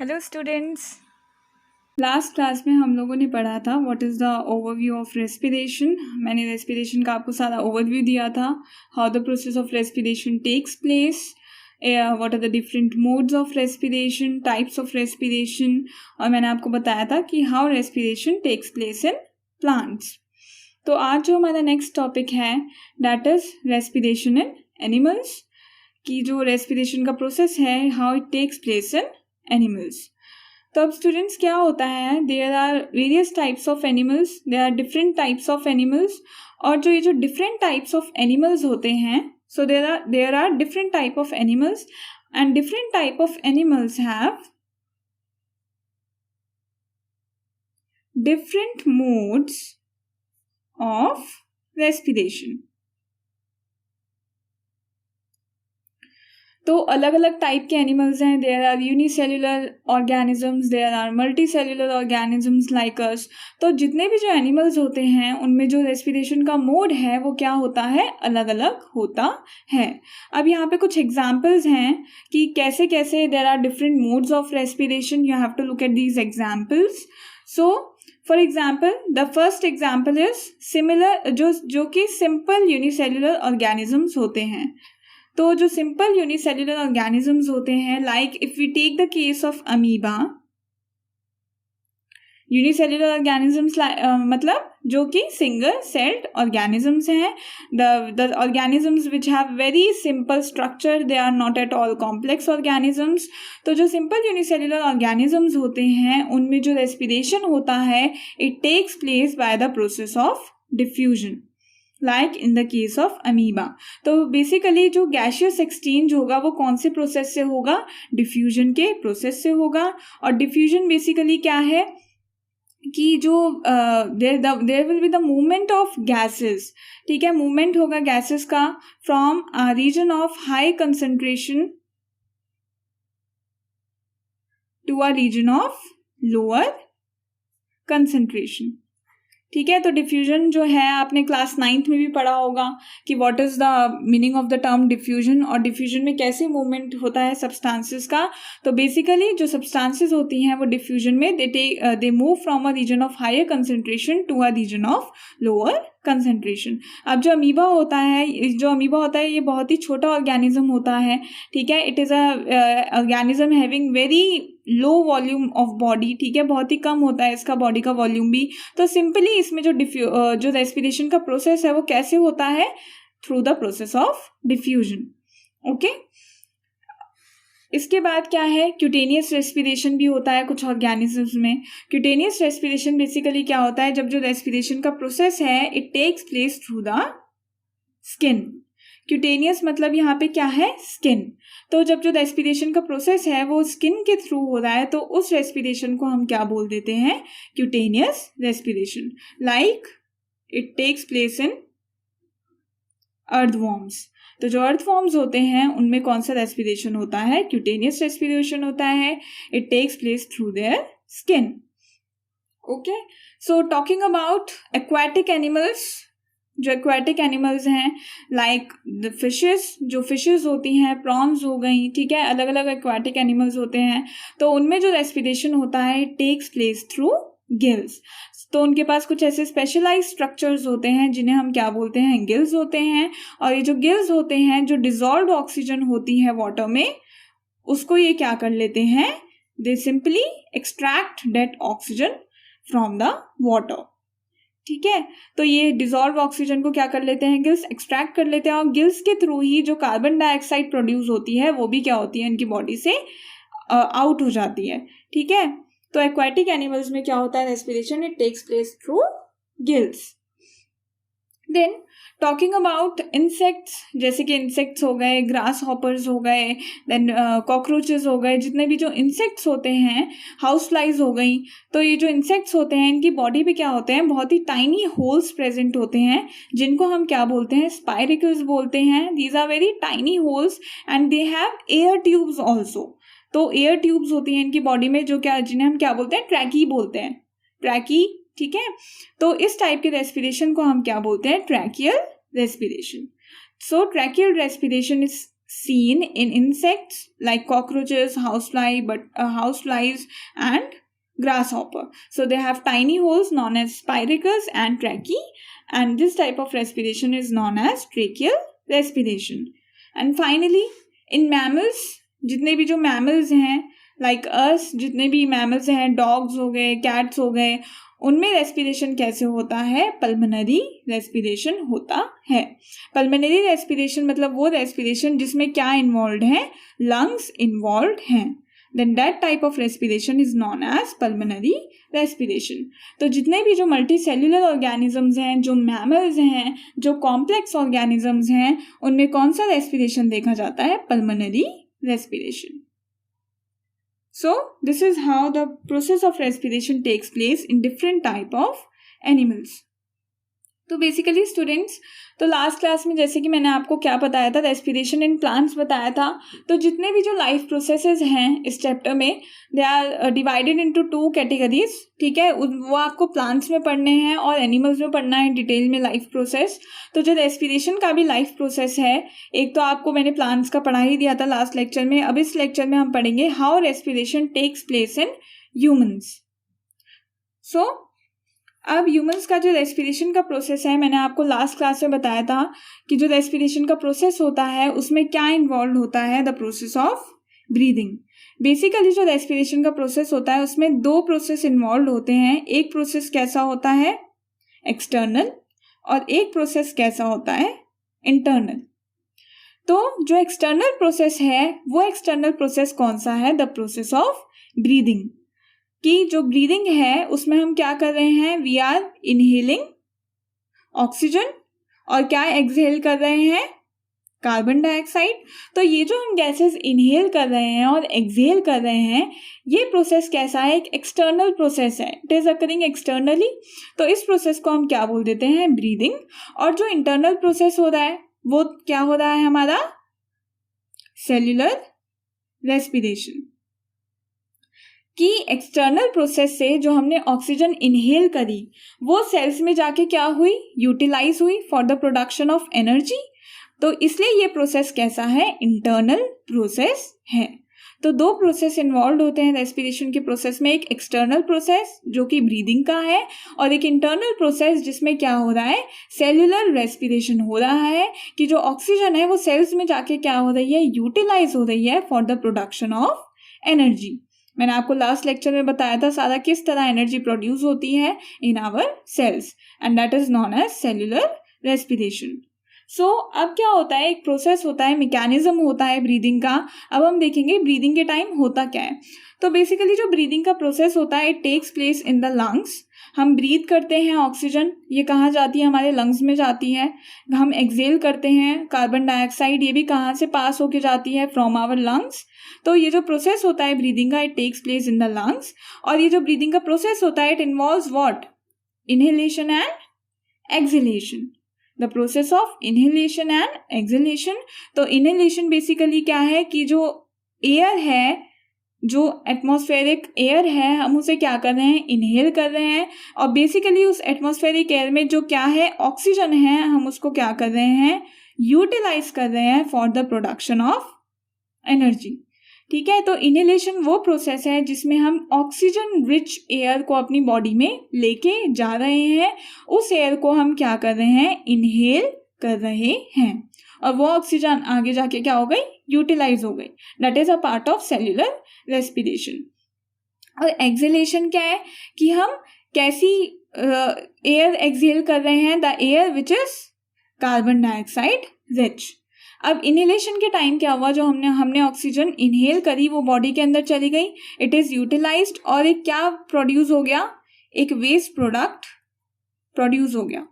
Hello students. Last class में हम लोगों ने पढ़ा था what is the overview of respiration. मैंने रेस्पिरेशन का आपको सारा ओवरव्यू दिया था, how the process of respiration takes place, what are the different modes of respiration, types of respiration, और मैंने आपको बताया था कि how respiration takes place in plants. तो आज जो हमारा नेक्स्ट टॉपिक है that is respiration in animals, कि जो रेस्पिरेशन का प्रोसेस है how it takes place in animals. तो अब स्टूडेंट्स क्या होता है, there are various types of animals, there are different types of animals, और जो ये जो डिफरेंट टाइप्स ऑफ एनिमल्स होते हैं, so there are different type of animals and different type of animals have different modes of respiration. तो अलग अलग type के एनिमल्स हैं, there are unicellular organisms, there are multicellular organisms like us. तो जितने भी जो एनिमल्स होते हैं उनमें जो रेस्पिरेशन का मोड है वो क्या होता है, अलग अलग होता है। अब यहाँ पे कुछ एग्जाम्पल्स हैं कि कैसे कैसे there are different modes of respiration. You have to look at these examples. So for example the first example is similar, जो कि सिंपल यूनिसेल्युलर ऑर्गेनिजम्स होते हैं। तो जो सिंपल यूनिसेल्युलर ऑर्गेनिजम्स होते हैं, like if we take the case of amoeba, unicellular organisms मतलब जो कि सिंगल सेल्ड ऑर्गेनिजम्स हैं, the organisms which have very simple structure, they are not at all complex organisms. तो जो सिंपल यूनिसेल्युलर ऑर्गेनिजम्स होते हैं उनमें जो रेस्पिरेशन होता है it takes place by the process of diffusion, like in the case of amoeba. तो basically जो गैशियस एक्सचेंज होगा वो कौन से प्रोसेस से होगा, डिफ्यूजन के प्रोसेस से होगा। और डिफ्यूजन बेसिकली क्या है कि जो there will be the movement of gases, ठीक है, मूवमेंट होगा गैसेस का from a region of high concentration to a region of lower concentration. ठीक है, तो डिफ्यूजन जो है आपने क्लास 9th में भी पढ़ा होगा कि what is the meaning of the term diffusion, और डिफ्यूजन में कैसे मूवमेंट होता है सब्सटेंसेस का। तो बेसिकली जो सब्सटेंसेस होती हैं वो डिफ्यूजन में they move from a region of higher concentration to a region of lower concentration. अब जो अमीबा होता है ये बहुत ही छोटा ऑर्गेनिज्म होता है, ठीक है। It is a organism having very low volume of body, ठीक है, बहुत ही कम होता है इसका बॉडी का वॉल्यूम भी। तो सिंपली इसमें जो रेस्पिरेशन का प्रोसेस है वो कैसे होता है, through the process of diffusion. Okay, इसके बाद क्या है, क्यूटेनियस रेस्पिरेशन भी होता है कुछ ऑर्गेनिजम्स में। क्यूटेनियस रेस्पिरेशन बेसिकली क्या होता है, जब जो रेस्पिरेशन का प्रोसेस है it takes place through the skin. Cutaneous मतलब यहाँ पे क्या है, स्किन। तो जब जो रेस्पिरेशन का प्रोसेस है वो स्किन के थ्रू हो रहा है तो उस रेस्पिरेशन को हम क्या बोल देते हैं, cutaneous respiration. Like it takes place in earthworms. तो जो अर्थवॉर्म्स होते हैं उनमें कौन सा रेस्पिरेशन होता है, क्यूटेनियस रेस्पिरेशन होता है। It takes place through their skin. Okay, so talking about aquatic animals, जो एक्वाटिक एनिमल्स हैं लाइक द फिशेस, जो फिशेस होती हैं, प्रॉन्स हो गई, ठीक है, अलग अलग एक्वाटिक एनिमल्स होते हैं। तो उनमें जो रेस्पिरेशन होता है it takes place through gills. तो उनके पास कुछ ऐसे स्पेशलाइज्ड स्ट्रक्चर्स होते हैं जिन्हें हम क्या बोलते हैं, गिल्स होते हैं। और ये जो गिल्स होते हैं, जो डिजॉल्व्ड ऑक्सीजन होती है वाटर में, उसको ये क्या कर लेते हैं, दे simply extract that oxygen from the water, ठीक है। तो ये डिजॉल्व ऑक्सीजन को क्या कर लेते हैं, गिल्स एक्सट्रैक्ट कर लेते हैं, और गिल्स के थ्रू ही जो कार्बन डाइऑक्साइड प्रोड्यूस होती है वो भी क्या होती है, इनकी बॉडी से आउट हो जाती है, ठीक है। तो एक्वाटिक एनिमल्स में क्या होता है, respiration it takes place through gills. Then talking about insects, जैसे कि इंसेक्ट्स हो गए, ग्रास हॉपर्स हो गए, देन कॉकरोचेस हो गए, जितने भी जो इंसेक्ट्स होते हैं, हाउस फ्लाइज हो गई। तो ये जो इंसेक्ट्स होते हैं इनकी बॉडी पे क्या होते हैं, बहुत ही टाइनी होल्स प्रेजेंट होते हैं जिनको हम क्या बोलते हैं, स्पाइरिकल्स बोलते हैं। These are very tiny holes and they have air tubes also. तो एयर ट्यूब्स होती हैं इनकी बॉडी में, जो क्या, जिन्हें हम क्या बोलते हैं, ट्रैकी बोलते हैं, ट्रैकी, ठीक है। तो इस टाइप के रेस्पिरेशन को हम क्या बोलते हैं, tracheal respiration. So tracheal respiration is seen in insects like cockroaches, houseflies and grasshopper. So they have tiny holes known as spiracles and tracheae, and this type of respiration is known as tracheal respiration. And finally in mammals, जितने भी जो mammals हैं like us, जितने भी mammals हैं, dogs हो गए, cats हो गए, उनमें रेस्पिरेशन कैसे होता है? पल्मोनरी रेस्पिरेशन होता है. पल्मोनरी रेस्पिरेशन मतलब वो रेस्पिरेशन जिसमें क्या इन्वॉल्व है? लंग्स इन्वॉल्व हैं. Then that type of respiration is known as pulmonary respiration. तो जितने भी जो मल्टी सेल्यूलर ऑर्गेनिजम्स हैं, जो मैमल्स हैं, जो कॉम्प्लेक्स ऑर्गेनिजम्स हैं, उनमें कौन सा रेस्पिरेशन देखा जाता है? Pulmonary respiration. So this is how the process of respiration takes place in different type of animals. तो बेसिकली स्टूडेंट्स, तो लास्ट क्लास में जैसे कि मैंने आपको क्या बताया था, रेस्पिरेशन इन प्लांट्स बताया था. तो जितने भी जो लाइफ प्रोसेसेस हैं इस चैप्टर में, they are divided into 2 categories. ठीक है, वो आपको प्लांट्स में पढ़ने हैं और एनिमल्स में पढ़ना है डिटेल में लाइफ प्रोसेस. तो जो रेस्पिरेशन का भी लाइफ प्रोसेस है, एक तो आपको मैंने प्लांट्स का पढ़ा ही दिया था लास्ट लेक्चर में. अब इस लेक्चर में हम पढ़ेंगे how respiration takes place in humans. So अब ह्यूमंस का जो रेस्पिरेशन का प्रोसेस है, मैंने आपको लास्ट क्लास में बताया था कि जो रेस्पिरेशन का प्रोसेस होता है उसमें क्या इन्वॉल्व होता है? The process of breathing. Basically जो रेस्पिरेशन का प्रोसेस होता है उसमें 2 प्रोसेस इन्वॉल्व होते हैं. एक प्रोसेस कैसा होता है? एक्सटर्नल. और एक प्रोसेस कैसा होता है? इंटरनल. तो जो एक्सटर्नल प्रोसेस है वो एक्सटर्नल प्रोसेस कौन सा है? The process of breathing. कि जो ब्रीदिंग है उसमें हम क्या कर रहे हैं? वी आर इनहेलिंग ऑक्सीजन और क्या एक्सहेल कर रहे हैं? Carbon dioxide. तो ये जो हम गैसेस इनहेल कर रहे हैं और एक्सहेल कर रहे हैं, ये प्रोसेस कैसा है? एक एक्सटर्नल प्रोसेस है. It is occurring externally. तो इस प्रोसेस को हम क्या बोल देते हैं? ब्रीदिंग. और जो इंटरनल प्रोसेस हो रहा है वो क्या हो रहा है हमारा? Cellular respiration. कि एक्सटर्नल प्रोसेस से जो हमने ऑक्सीजन इनहेल करी वो सेल्स में जाके क्या हुई? यूटिलाइज हुई for the production of energy. तो इसलिए ये प्रोसेस कैसा है? इंटरनल प्रोसेस है. तो 2 प्रोसेस इन्वॉल्व होते हैं रेस्पिरेशन के प्रोसेस में. एक एक्सटर्नल प्रोसेस जो कि ब्रीदिंग का है, और एक इंटरनल प्रोसेस जिसमें क्या हो रहा है? सेल्यूलर रेस्पिरेशन हो रहा है. कि जो ऑक्सीजन है वो सेल्स में जाके क्या हो रही है? यूटिलाइज हो रही है for the production of energy. मैंने आपको लास्ट लेक्चर में बताया था सारा किस तरह एनर्जी प्रोड्यूस होती है in our cells, and that is known as cellular respiration. So अब क्या होता है? एक प्रोसेस होता है, मैकेनिज्म होता है ब्रीदिंग का. अब हम देखेंगे ब्रीदिंग के टाइम होता क्या है. तो बेसिकली जो ब्रीदिंग का प्रोसेस होता है, it takes place in the lungs. हम ब्रीथ करते हैं ऑक्सीजन, ये कहाँ जाती है? हमारे लंग्स में जाती है. हम एक्सहेल करते हैं कार्बन डाइऑक्साइड, ये भी कहाँ से पास होके जाती है? From our lungs. तो ये जो प्रोसेस होता है ब्रीदिंग का, it takes place in the lungs. और ये जो ब्रीदिंग का प्रोसेस होता है, it involves what? Inhalation and exhalation. The process of inhalation and exhalation. तो इनहेलेशन बेसिकली क्या है? कि जो एयर है, जो एटमॉस्फेरिक एयर है, हम उसे क्या कर रहे हैं? इनहेल कर रहे हैं. और बेसिकली उस एटमॉस्फेरिक एयर में जो क्या है? ऑक्सीजन है, हम उसको क्या कर रहे हैं? यूटिलाइज कर रहे हैं for the production of energy. ठीक है, तो इनहेलेशन वो प्रोसेस है जिसमें हम ऑक्सीजन रिच एयर को अपनी बॉडी में लेके जा रहे हैं. उस एयर को हम क्या कर रहे हैं? इनहेल कर रहे हैं. और वो ऑक्सीजन आगे जाके क्या हो गई? यूटिलाइज हो गई. That is a part of cellular respiration. और एक्सहेलेशन क्या है? कि हम कैसी एयर एक्सहेल कर रहे हैं? The air which is carbon dioxide rich. अब इनहेलेशन के टाइम क्या हुआ? जो हमने ऑक्सीजन इनहेल करी वो बॉडी के अंदर चली गई, इट इज यूटिलाइज्ड, और एक क्या प्रोड्यूस हो गया? एक वेस्ट प्रोडक्ट प्रोड्यूस हो गया.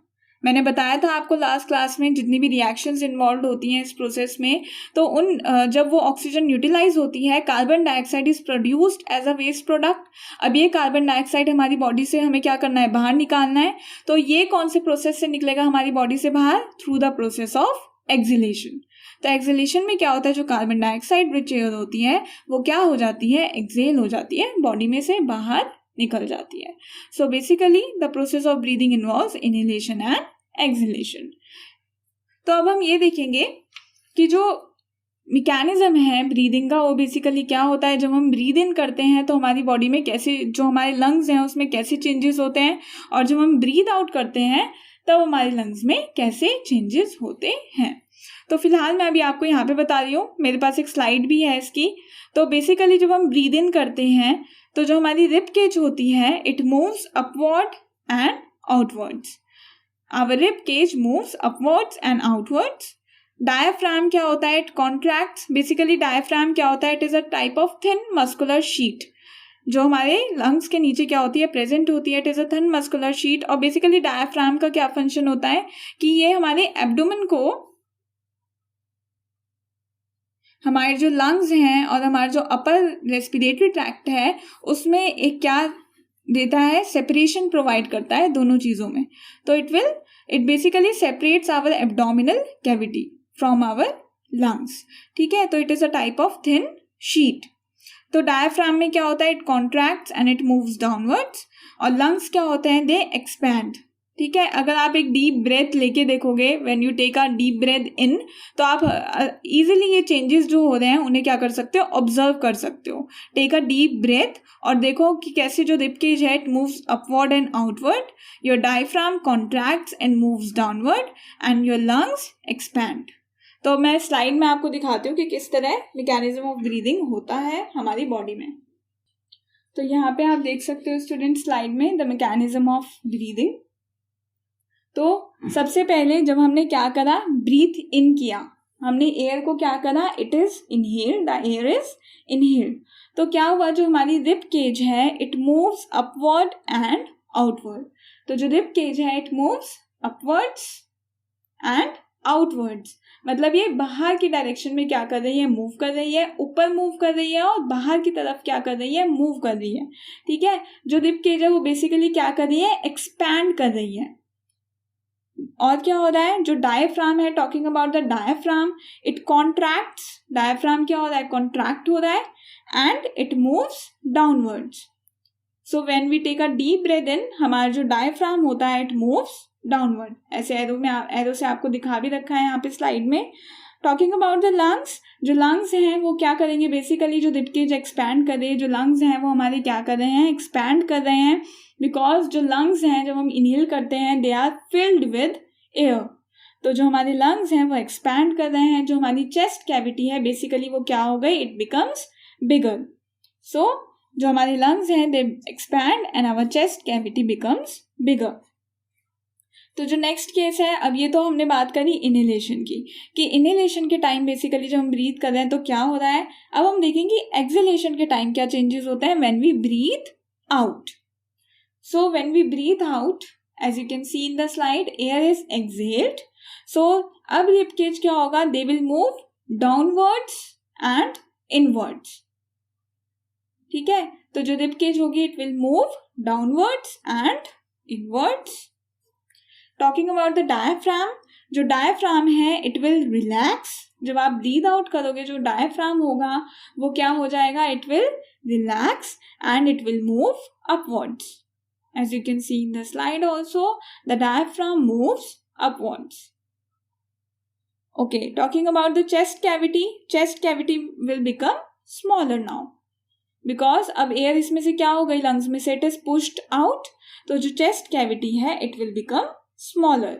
मैंने बताया था आपको लास्ट क्लास में जितनी भी रिएक्शंस इन्वॉल्व होती हैं इस प्रोसेस में, तो जब वो ऑक्सीजन यूटिलाइज होती है, carbon dioxide is produced as a waste product. अब ये कार्बन डाइऑक्साइड हमारी बॉडी से हमें क्या करना है? बाहर निकालना है. तो ये कौन से प्रोसेस से निकलेगा हमारी बॉडी से बाहर? Through the process of exhalation. तो एक्सहेलेशन में क्या होता है? जो कार्बन डाइऑक्साइड रिच एयर होती है वो क्या हो जाती है? एक्सहेल हो जाती है, बॉडी में से बाहर निकल जाती है. So basically the process of breathing involves inhalation and exhalation. तो अब हम ये देखेंगे कि जो मैकेनिज्म है ब्रीदिंग का, वो बेसिकली क्या होता है, जब हम ब्रीद इन करते हैं तो हमारी बॉडी में कैसे, जो हमारे लंग्स हैं उसमें कैसे चेंजेस होते हैं, और जब हम ब्रीद आउट करते हैं तब हमारे लंग्स में कैसे चेंजेस होते हैं। तो फिलहाल मैं अभी आपको यहाँ पे बता रही हूँ, मेरे पास एक स्लाइड भी है इसकी। तो बेसिकली जब हम ब्रीद इन करते हैं तो जो हमारी रिब केज होती है, it moves upward and outwards. Our rib cage moves upwards and outwards. Diaphragm क्या होता है, इट कॉन्ट्रैक्ट्स। बेसिकली डायफ्राम क्या होता है, it is a type of thin muscular sheet जो हमारे लंग्स के नीचे क्या होती है, प्रेजेंट होती है। It is a thin muscular sheet. और बेसिकली डायफ्राम का क्या फंक्शन होता है कि ये हमारे एब्डोमेन को, हमारे जो लंग्स हैं और हमारा जो अपर रेस्पिरेटरी ट्रैक्ट है उसमें एक क्या देता है, सेपरेशन प्रोवाइड करता है दोनों चीज़ों में। तो it basically separates our abdominal cavity from our lungs. ठीक है, तो it is a type of thin sheet. तो डायफ्राम में क्या होता है, it contracts and it moves downwards. और लंग्स क्या होते हैं, दे एक्सपैंड। ठीक है, अगर आप एक डीप ब्रेथ लेके देखोगे, when you take a deep breath in, तो आप इजीली ये चेंजेस जो हो रहे हैं उन्हें क्या कर सकते हो, ऑब्जर्व कर सकते हो। टेक अ डीप ब्रेथ और देखो कि कैसे जो रिब केज है, it moves upward and outward, your diaphragm contracts and moves downward and your lungs expand. तो मैं स्लाइड में आपको दिखाती हूँ कि किस तरह मैकेनिज्म ऑफ ब्रीदिंग होता है हमारी बॉडी में। तो यहाँ पे आप देख सकते हो स्टूडेंट स्लाइड में द मैकेनिज्म ऑफ ब्रीदिंग। तो सबसे पहले जब हमने क्या करा, ब्रीथ इन किया, हमने एयर को क्या करा, it is inhale, the air is inhale. तो क्या हुआ, जो हमारी रिब केज है it moves upward and outward. तो जो रिब केज है it moves upwards and outwards, मतलब ये बाहर की डायरेक्शन में क्या कर रही है, मूव कर रही है, ऊपर मूव कर रही है और बाहर की तरफ क्या कर रही है, मूव कर रही है। ठीक है, जो रिब केज है वो बेसिकली क्या कर रही है, एक्सपैंड कर रही है। और क्या हो रहा है, जो डायफ्राम है, talking about the diaphragm, it contracts. Diaphragm क्या हो रहा है, कॉन्ट्रैक्ट हो रहा है and it moves downwards. So when we take a deep breath in, हमारा जो डायफ्राम होता है इट मूव्स डाउनवर्ड। ऐसे एरो से आपको दिखा भी रखा है यहाँ पे स्लाइड में। टॉकिंग अबाउट द लंग्स, जो लंग्स हैं वो क्या करेंगे, बेसिकली जो रिब केज एक्सपैंड कर रहे हैं, जो लंग्स हैं वो हमारे क्या कर रहे हैं, एक्सपैंड कर रहे हैं। बिकॉज जो लंग्स हैं जब हम इनहेल करते हैं they are filled with air. तो जो हमारे लंग्स हैं वो एक्सपैंड कर रहे हैं। जो हमारी चेस्ट कैविटी है बेसिकली वो क्या हो गई, इट बिकम्स बिगर। सो जो हमारे लंग्स हैं they expand and our chest cavity becomes bigger. तो जो नेक्स्ट केस है, अब ये तो हमने बात करी इनहेलेशन की, कि इनहेलेशन के टाइम बेसिकली जब हम ब्रीथ कर रहे हैं तो क्या हो रहा है। अब हम देखेंगे एक्सहेलेशन के टाइम क्या चेंजेस होते हैं when we breathe out. So when we breathe out, as you can see in the slide, air is exhaled. So अब रिब केज क्या होगा, they will move downwards and inwards. ठीक है, तो जो रिब केज होगी it will move downwards and inwards. Talking about the diaphragm, जो diaphragm है इट विल रिलैक्स। जब आप ब्रीद आउट करोगे जो डायफ्राम होगा वो क्या हो जाएगा, it will relax and it will move upwards. As you can see in the slide also, the diaphragm moves upwards. Okay, talking about the chest cavity will become smaller now, because अब air इसमें से क्या हो गई, lungs में से, it is pushed out. तो जो चेस्ट कैविटी है इट विल बिकम स्मॉलर।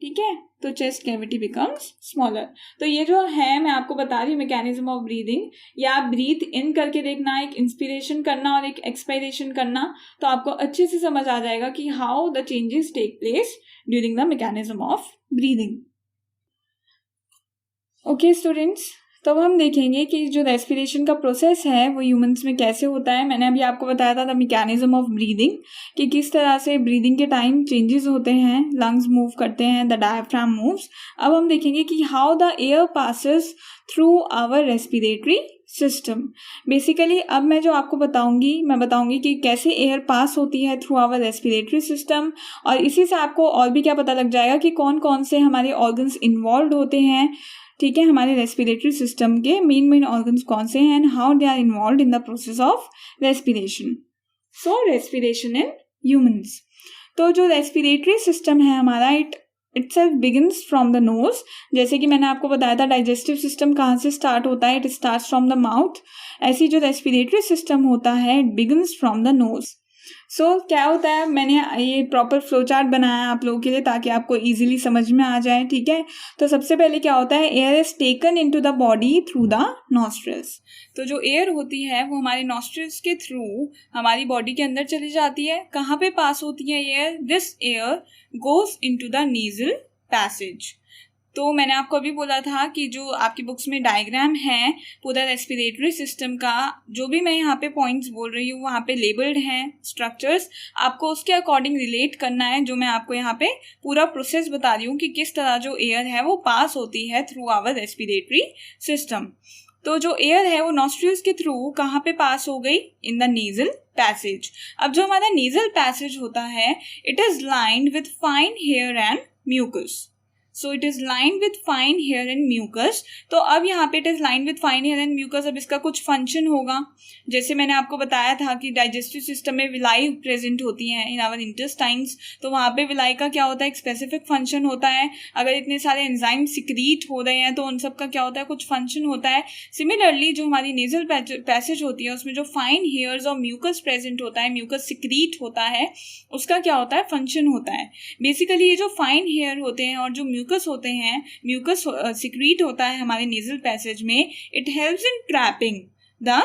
ठीक है, तो चेस्ट कैविटी बिकम्स स्मॉलर। तो ये जो है मैं आपको बता रही हूँ मैकेनिज्म ऑफ ब्रीदिंग, या आप ब्रीथ इन करके देखना, एक इंस्पिरेशन करना और एक एक्सपायरेशन करना, तो आपको अच्छे से समझ आ जाएगा कि how the changes take place during the mechanism of breathing. Okay students, तो अब हम देखेंगे कि जो रेस्पिरेशन का प्रोसेस है वो ह्यूमंस में कैसे होता है। मैंने अभी आपको बताया था द मैकेनिज्म ऑफ ब्रीदिंग, कि किस तरह से ब्रीदिंग के टाइम चेंजेस होते हैं, लंग्स मूव करते हैं, द डायफ्राम मूव्स। अब हम देखेंगे कि how the air passes through our respiratory system. Basically अब मैं जो आपको बताऊंगी कि कैसे एयर पास होती है थ्रू आवर रेस्पिरेटरी सिस्टम, और इसी से आपको और भी क्या पता लग जाएगा कि कौन कौन से हमारे ऑर्गन्स इन्वॉल्व होते हैं। ठीक है, हमारे रेस्पिरेटरी सिस्टम के मेन ऑर्गन्स कौन से हैं and how they are involve in the process of respiration. So respiration in humans, तो जो रेस्पिरेटरी सिस्टम है हमारा, it itself begins from the nose. जैसे कि मैंने आपको बताया था डाइजेस्टिव सिस्टम कहाँ से स्टार्ट होता है, it starts from the mouth. ऐसी जो रेस्पिरेटरी सिस्टम होता है it begins from the nose. So क्या होता है, मैंने ये प्रॉपर फ्लो चार्ट बनाया आप लोगों के लिए ताकि आपको इजीली समझ में आ जाए. ठीक है, तो सबसे पहले क्या होता है, air is taken into the body through the nostrils. तो जो एयर होती है वो हमारे नॉस्ट्रल्स के थ्रू हमारी बॉडी के अंदर चली जाती है. कहाँ पे पास होती है air? This air goes into the nasal passage. तो मैंने आपको अभी बोला था कि जो आपकी बुक्स में डायग्राम है पूरा रेस्पिरेटरी सिस्टम का, जो भी मैं यहाँ पे पॉइंट्स बोल रही हूँ वहाँ पे लेबल्ड हैं स्ट्रक्चर्स, आपको उसके अकॉर्डिंग रिलेट करना है. जो मैं आपको यहाँ पे पूरा प्रोसेस बता रही हूँ कि किस तरह जो एयर है वो पास होती है थ्रू आवर रेस्पिरेटरी सिस्टम. तो जो एयर है वो नॉस्ट्रिल्स के थ्रू कहाँ पे पास हो गई? In the nasal passage. अब जो हमारा नेजल पैसेज होता है it is lined with fine hair and mucus. So it is lined with fine hair and mucus. तो अब यहाँ पे it is lined with fine hair and mucus. अब इसका कुछ फंक्शन होगा. जैसे मैंने आपको बताया था कि डाइजेस्टिव सिस्टम में विलाई प्रेजेंट होती हैं इन आवर इंटेस्टाइन्स, तो वहाँ पे विलाई का क्या होता है, एक स्पेसिफिक फंक्शन होता है. अगर इतने सारे एंजाइम सिक्रीट हो रहे हैं तो उन सब का क्या होता है, कुछ फंक्शन होता है. सिमिलरली जो हमारी नेजल पैसेज होती है उसमें जो फाइन हेयर्स और म्यूकस प्रेजेंट होता है, म्यूकस सिक्रीट होता है, उसका क्या होता है, फंक्शन होता है. बेसिकली ये जो फाइन हेयर होते हैं और जो म्यूकस होते हैं, म्यूकस सिक्रीट होता है हमारे नेजल पैसेज में, it helps in trapping the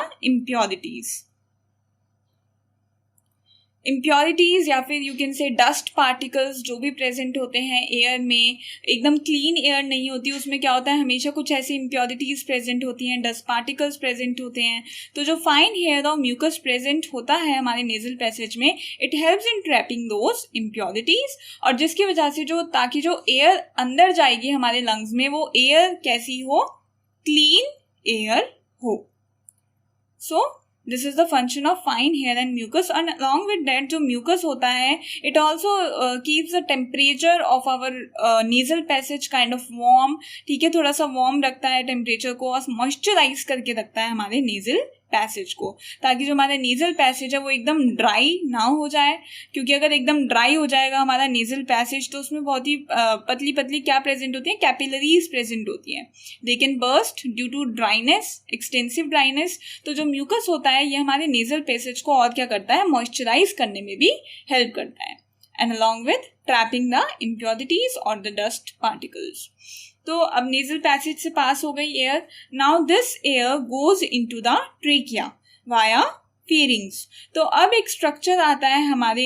impurities या फिर you can say dust particles जो भी प्रेजेंट होते हैं एयर में. एकदम क्लीन एयर नहीं होती, उसमें क्या होता है, हमेशा कुछ ऐसी इम्प्योरिटीज प्रेजेंट होती हैं, डस्ट पार्टिकल्स प्रेजेंट होते हैं. तो जो फाइन हेयर और म्यूकस प्रेजेंट होता है हमारे नेजल पैसेज में, it helps in trapping those impurities. और जिसकी वजह से जो, ताकि जो एयर अंदर जाएगी हमारे लंग्स में वो एयर कैसी हो, क्लीन एयर हो. So this is the function of fine hair and mucus. And along with that जो म्यूकस होता है it also keeps the temperature of our nasal passage kind of warm. ठीक है, थोड़ा सा वार्म रखता है टेम्परेचर को और मॉइस्चराइज करके रखता है हमारे नेजल पैसेज को, ताकि जो हमारा नेजल पैसेज है वो एकदम ड्राई ना हो जाए. क्योंकि अगर एकदम ड्राई हो जाएगा हमारा नेजल पैसेज तो उसमें बहुत ही पतली पतली क्या प्रेजेंट होती है, कैपिलरीज प्रेजेंट होती हैं. They can burst due to dryness, extensive dryness. तो जो म्यूकस होता है ये हमारे नेजल पैसेज को और क्या करता है, मॉइस्चराइज करने में भी हेल्प करता है. And along with trapping the impurities और द डस्ट पार्टिकल्स. तो अब नेजल पैसेज से पास हो गई air. Now this air goes into the trachea via pharynx. तो अब एक स्ट्रक्चर आता है हमारे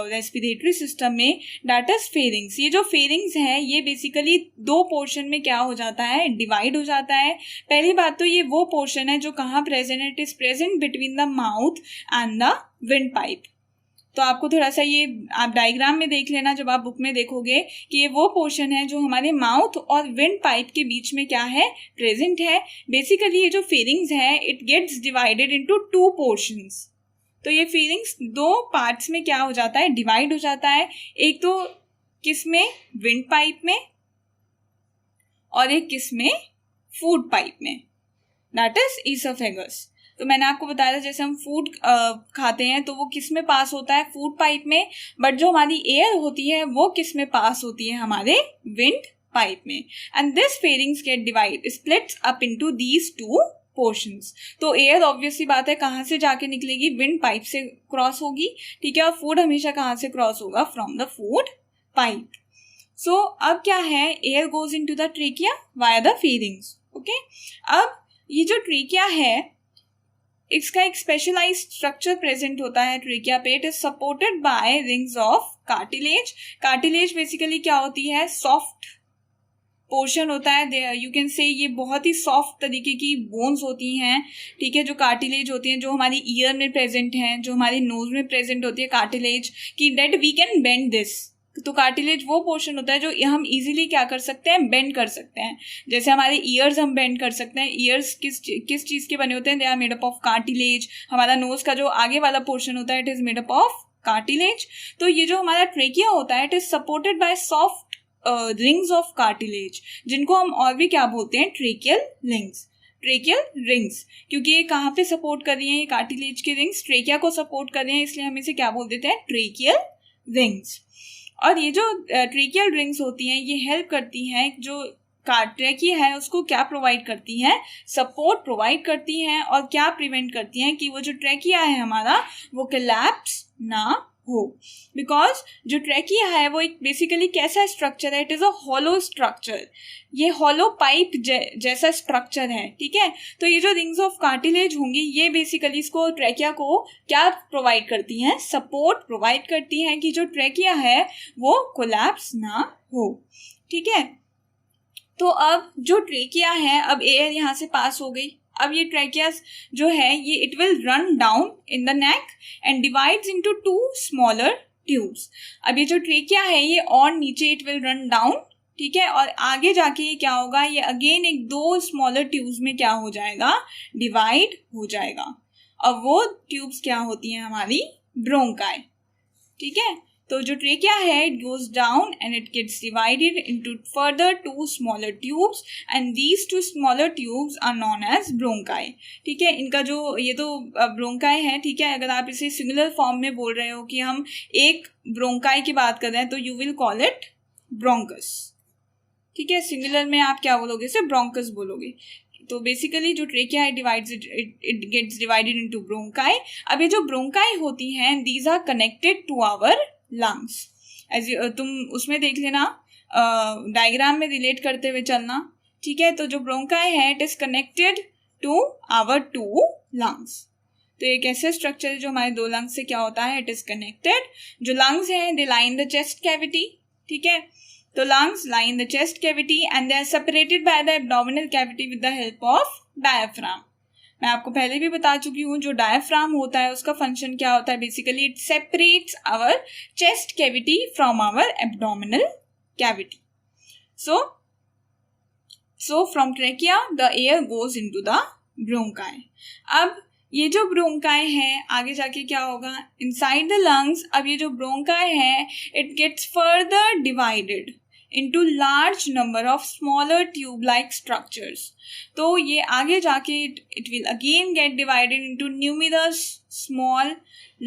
रेस्पिरेटरी सिस्टम में, दैट इज फेरिंग्स. ये जो फेरिंग्स है ये बेसिकली दो पोर्शन में क्या हो जाता है, डिवाइड हो जाता है. पहली बात तो ये वो पोर्शन है जो कहाँ प्रेजेंट है, it is present between the mouth and the wind pipe. तो आपको थोड़ा सा ये आप डायग्राम में देख लेना जब आप बुक में देखोगे कि ये वो पोर्शन है जो हमारे माउथ और विंड पाइप के बीच में क्या है, प्रेजेंट है. बेसिकली ये जो फेरिंग्स है it gets divided into two portions. तो ये फेरिंग्स दो पार्ट्स में क्या हो जाता है, डिवाइड हो जाता है. एक तो किस में, विंड पाइप में, और एक किस में, फूड पाइप में, दैट इज ईसोफेगस. तो मैंने आपको बताया था जैसे हम फूड खाते हैं तो वो किस में पास होता है, फूड पाइप में. बट जो हमारी एयर होती है वो किस में पास होती है, हमारे विंड पाइप में. And this pharynx get divide splits up into these two portions. तो एयर ऑब्वियसली बात है कहाँ से जाके निकलेगी, विंड पाइप से क्रॉस होगी. ठीक है, और फूड हमेशा कहाँ से क्रॉस होगा, फ्रॉम द फूड पाइप. सो अब क्या है, air goes into the trachea via the pharynx. Okay, अब ये जो ट्रेकिया है इसका एक स्पेशलाइज्ड स्ट्रक्चर प्रेजेंट होता है ट्रेकिया पे. It is supported bye rings of cartilage. Cartilage basically क्या होती है, सॉफ्ट पोर्शन होता है. यू कैन से ये बहुत ही सॉफ्ट तरीके की बोन्स होती हैं. ठीक है, जो कार्टिलेज होती हैं जो हमारी ईयर में प्रेजेंट हैं, जो हमारी नोज में प्रेजेंट होती है कार्टिलेज, की that we can bend this. तो कार्टिलेज वो पोर्शन होता है जो हम इजीली क्या कर सकते हैं, बेंड कर सकते हैं. जैसे हमारे ईयर्स हम बेंड कर सकते हैं. ईयर्स किस चीज़ के बने होते हैं, they are made up of cartilage. हमारा नोज का जो आगे वाला पोर्शन होता है it is made up of cartilage. तो ये जो हमारा ट्रेकिया होता है it is supported by soft rings of cartilage, जिनको हम और भी क्या बोलते हैं, ट्रेकियल रिंग्स. ट्रेकियल रिंग्स क्योंकि ये कहाँ पे सपोर्ट कर रही हैं, ये कार्टिलेज के रिंग्स ट्रेकिया को सपोर्ट कर रहे हैं, इसलिए हम इसे क्या बोल देते हैं, ट्रेकियल रिंग्स. और ये जो ट्रेकियल रिंग्स होती हैं ये हेल्प करती हैं, जो ट्रेकिया है उसको क्या प्रोवाइड करती हैं, सपोर्ट प्रोवाइड करती हैं, और क्या प्रिवेंट करती हैं कि वो जो ट्रेकिया है हमारा वो कोलैप्स ना हो। बिकॉज जो ट्रेकिया है वो एक बेसिकली कैसा स्ट्रक्चर है, it is a hollow structure, ये हॉलो पाइप जैसा स्ट्रक्चर है, ठीक है। तो ये जो रिंग्स ऑफ कार्टिलेज होंगी ये बेसिकली इसको ट्रेकिया को क्या प्रोवाइड करती हैं, सपोर्ट प्रोवाइड करती हैं कि जो ट्रेकिया है वो कोलैप्स ना हो, ठीक है। तो अब जो ट्रेकिया है, अब एयर यहाँ से पास हो गई, अब ये ट्रेकिया जो है ये it will run down in the neck and divides into 2 smaller tubes. अब ये जो ट्रेकिया है ये और नीचे इट विल रन डाउन, ठीक है, और आगे जाके ये क्या होगा, ये अगेन एक 2 स्मॉलर ट्यूब्स में क्या हो जाएगा, डिवाइड हो जाएगा। अब वो ट्यूब्स क्या होती हैं, हमारी ब्रोंकाई, ठीक है। तो जो ट्रेकिया है it goes down and it gets divided into further 2 smaller tubes and these 2 smaller tubes are known as bronchi, ठीक है। इनका जो ये तो ब्रोंकाई है, ठीक है। अगर आप इसे सिंगुलर फॉर्म में बोल रहे हो कि हम एक ब्रोंकाई की बात कर रहे हैं तो you will call it bronchus, ठीक है। सिंगुलर में आप क्या बोलोगे, इसे ब्रोंकस बोलोगे। तो बेसिकली जो ट्रेकिया है it gets divided into bronchi. अब ये जो ब्रोंकाई होती हैं these are connected to our lungs, as तुम उसमें देख लेना, डायग्राम में रिलेट करते हुए चलना, ठीक है। तो जो ब्रोंकाई है it is connected to our 2 lungs. तो एक ऐसे स्ट्रक्चर है जो हमारे 2 लंग्स से क्या होता है, इट इज कनेक्टेड। जो लंग्स हैं दे लाई इन द चेस्ट कैविटी, ठीक है। तो lungs lie in the chest cavity and they are separated by the abdominal cavity with the help of diaphragm. मैं आपको पहले भी बता चुकी हूँ जो डायफ्राम होता है उसका फंक्शन क्या होता है, basically it separates our chest cavity from our abdominal cavity. So from trachea the air goes into the bronchi. अब ये जो ब्रोंकाई है आगे जाके क्या होगा, इनसाइड द लंग्स, अब ये जो ब्रोंकाई है it gets further divided into large number of smaller tube-like structures. तो ये आगे जाके it will again get divided into numerous small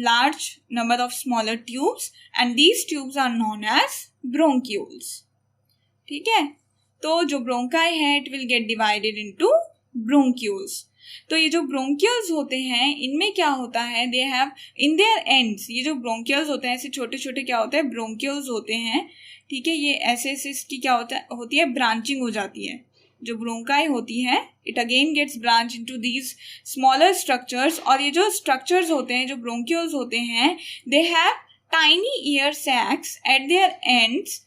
large number of smaller tubes and these tubes are known as bronchioles, ठीक है। तो जो bronchi है it will get divided into bronchioles। तो ये जो ब्रोंकियल्स होते हैं इनमें क्या होता है, they have in their ends, ये जो ब्रोंकियल्स होते हैं ऐसे छोटे छोटे क्या होते हैं, ब्रोंकियल्स होते हैं, ठीक है। ये ऐसे ऐसे इसकी क्या होती है ब्रांचिंग हो जाती है। जो ब्रोंकाई होती है it again gets branch into these smaller structures, और ये जो स्ट्रक्चर्स होते हैं जो ब्रोंकियल्स होते हैं they have tiny air sacs at their ends,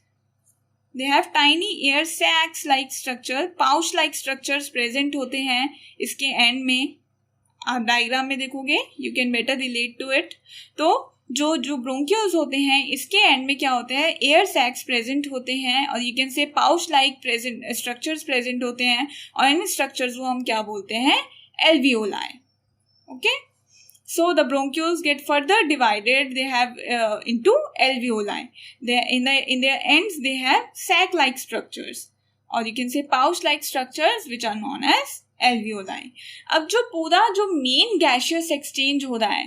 they have tiny air sacs like structure, pouch like structures present होते हैं इसके end में। आप डायग्राम में देखोगे you can better relate to it। तो जो ब्रोंकियल्स होते हैं इसके एंड में क्या होते हैं, एयर सैक्स प्रेजेंट होते हैं, और you can say pouch like structures present होते हैं, और इन स्ट्रक्चर्स को हम क्या बोलते हैं, alveoli, okay. So the bronchioles get further divided. They have into alveoli. They in their ends they have sac-like structures, or you can say pouch-like structures, which are known as alveoli. अब जो पूरा जो main gaseous exchange हो रहा है,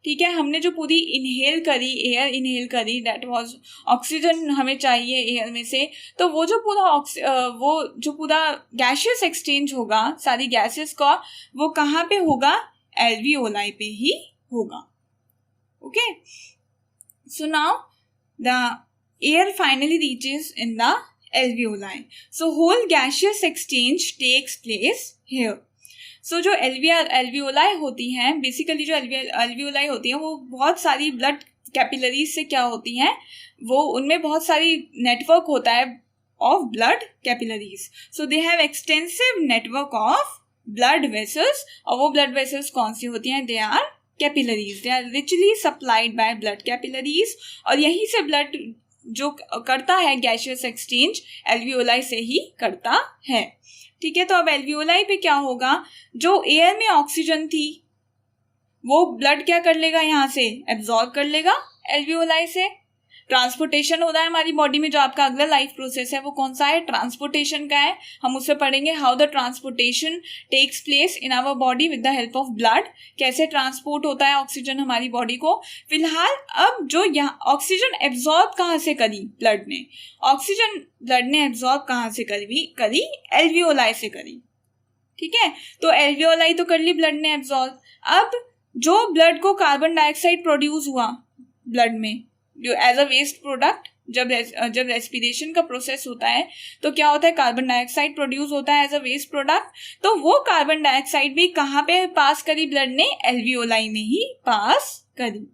ठीक है, हमने जो पूरी इनहेल करी, एयर इनहेल करी, दैट वाज ऑक्सीजन हमें चाहिए एयर में से, तो वो जो पूरा गैसियस एक्सचेंज होगा सारी गैसेस का, वो कहाँ पे होगा, एल्वियोलाई पे ही होगा, okay. So now the air finally reaches in the alveoli, so whole gaseous exchange takes place here. So जो एल्वियोलाई होती हैं, बेसिकली जो एल्वियोलाई होती हैं वो बहुत सारी ब्लड कैपिलरीज से क्या होती हैं, वो उनमें बहुत सारी नेटवर्क होता है of blood capillaries. So they have extensive network of blood vessels, और वो ब्लड वेसल्स कौन सी होती हैं, they are capillaries, they are richly supplied by blood capillaries, और यहीं से ब्लड जो करता है गैसियस एक्सचेंज एल्वियोलाई से ही करता है, ठीक है। तो अब एल्वियोलाई पे क्या होगा, जो एयर में ऑक्सीजन थी वो ब्लड क्या कर लेगा, यहाँ से एब्जॉर्ब कर लेगा एल्वियोलाई से, ट्रांसपोर्टेशन हो रहा है हमारी बॉडी में, जो आपका अगला लाइफ प्रोसेस है वो कौन सा है, ट्रांसपोर्टेशन का है. हम उससे पढ़ेंगे how the transportation takes place in our body with the help of blood. कैसे ट्रांसपोर्ट होता है ऑक्सीजन हमारी बॉडी को. फिलहाल अब जो यहाँ ऑक्सीजन एब्जॉर्ब कहाँ से करी ब्लड ने, ऑक्सीजन ब्लड ने एब्जॉर्ब कहाँ से करी एल्वियोलाई से करी. ठीक है, तो एल्वियोलाई तो कर ली ब्लड ने एब्जॉर्ब. अब जो ब्लड को कार्बन डाइऑक्साइड प्रोड्यूस हुआ ब्लड में जो एज अ वेस्ट प्रोडक्ट, जब रेस्पिरेशन का प्रोसेस होता है तो क्या होता है, कार्बन डाइऑक्साइड प्रोड्यूस होता है एज अ वेस्ट प्रोडक्ट. तो वो कार्बन डाइऑक्साइड भी कहाँ पे पास करी ब्लड ने, एल्वियोलाई में ही पास करी,